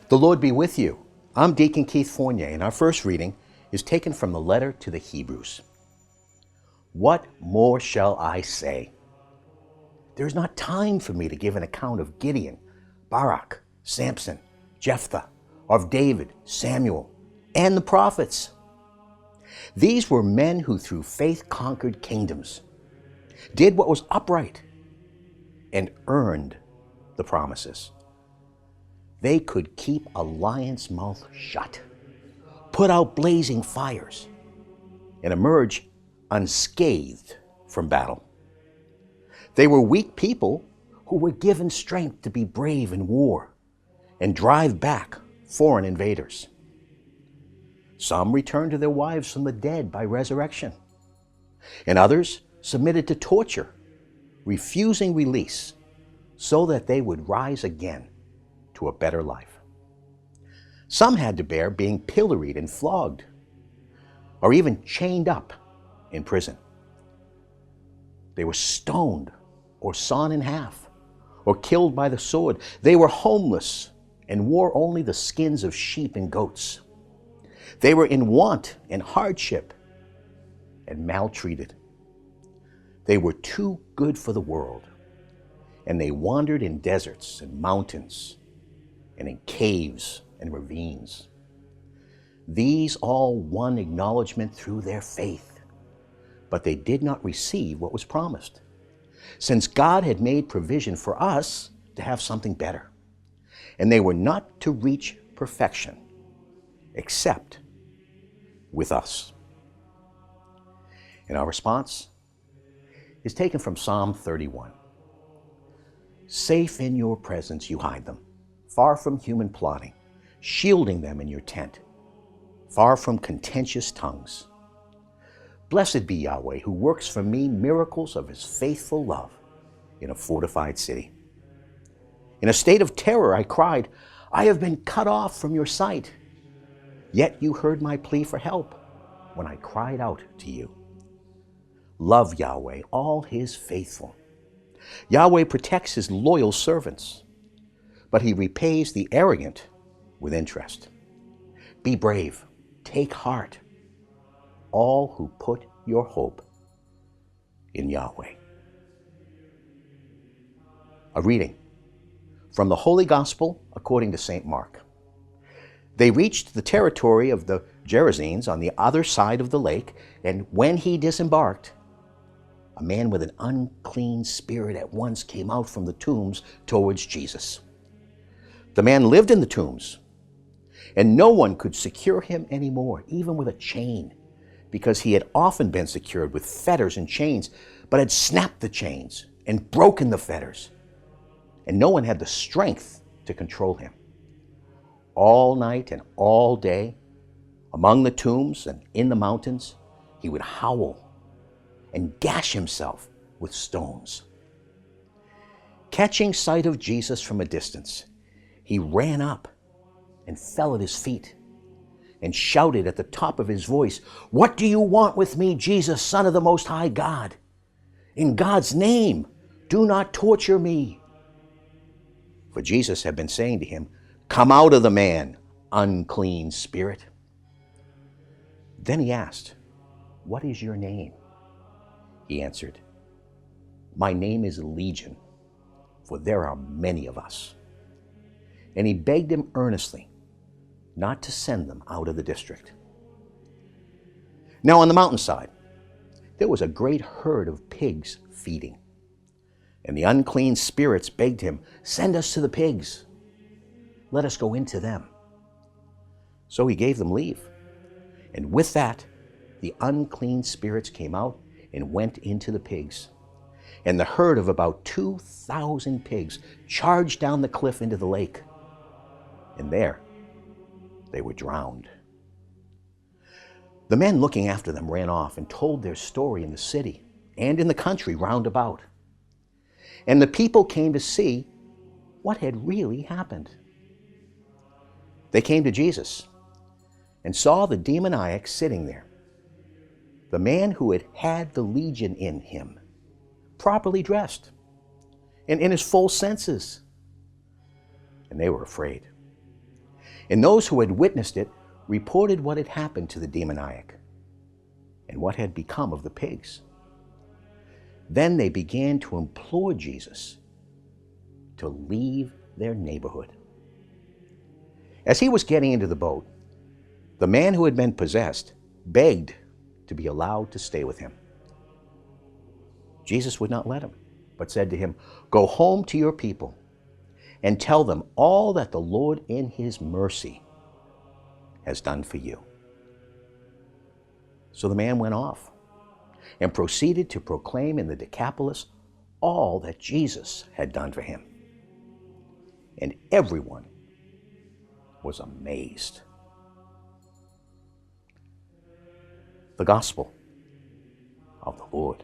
The Lord be with you. I'm Deacon Keith Fournier, and our first reading is taken from the letter to the Hebrews. What more shall I say? There is not time for me to give an account of Gideon, Barak, Samson, Jephthah, of David, Samuel, and the prophets. These were men who through faith conquered kingdoms, did what was upright, and earned the promises. They could keep a lion's mouth shut, put out blazing fires, and emerge unscathed from battle. They were weak people who were given strength to be brave in war and drive back foreign invaders. Some returned to their wives from the dead by resurrection, and others submitted to torture, refusing release so that they would rise again to a better life. Some had to bear being pilloried and flogged, or even chained up in prison. They were stoned or sawn in half, or killed by the sword. They were homeless and wore only the skins of sheep and goats. They were in want and hardship and maltreated. They were too good for the world, and they wandered in deserts and mountains and in caves and ravines. These all won acknowledgement through their faith, but they did not receive what was promised, since God had made provision for us to have something better, and they were not to reach perfection except with us. And our response is taken from Psalm 31. Safe in your presence you hide them, far from human plotting, shielding them in your tent, far from contentious tongues. Blessed be Yahweh, who works for me miracles of his faithful love in a fortified city. In a state of terror I cried, I have been cut off from your sight. Yet you heard my plea for help when I cried out to you. Love Yahweh, all his faithful. Yahweh protects his loyal servants, but he repays the arrogant with interest. Be brave, take heart, all who put your hope in Yahweh. A reading from the Holy Gospel according to St. Mark. They reached the territory of the Gerasenes on the other side of the lake, and when he disembarked, a man with an unclean spirit at once came out from the tombs towards Jesus. The man lived in the tombs, and no one could secure him anymore, even with a chain, because he had often been secured with fetters and chains, but had snapped the chains and broken the fetters, and no one had the strength to control him. All night and all day, among the tombs and in the mountains, he would howl and gash himself with stones. Catching sight of Jesus from a distance, he ran up and fell at his feet and shouted at the top of his voice, What do you want with me, Jesus, Son of the Most High God? In God's name, do not torture me. For Jesus had been saying to him, Come out of the man, unclean spirit. Then he asked, What is your name? He answered, My name is Legion, for there are many of us. And he begged him earnestly not to send them out of the district. Now on the mountainside, there was a great herd of pigs feeding. And the unclean spirits begged him, Send us to the pigs. Let us go into them. So he gave them leave. And with that, the unclean spirits came out and went into the pigs. And the herd of about 2,000 pigs charged down the cliff into the lake. And there they were drowned. The men looking after them ran off and told their story in the city and in the country round about. And the people came to see what had really happened. They came to Jesus and saw the demoniac sitting there, the man who had had the legion in him, properly dressed and in his full senses. And they were afraid. And those who had witnessed it reported what had happened to the demoniac and what had become of the pigs. Then they began to implore Jesus to leave their neighborhood. As he was getting into the boat, the man who had been possessed begged to be allowed to stay with him. Jesus would not let him, but said to him, "Go home to your people and tell them all that the Lord in his mercy has done for you." So the man went off and proceeded to proclaim in the Decapolis all that Jesus had done for him. And everyone was amazed. The Gospel of the Lord.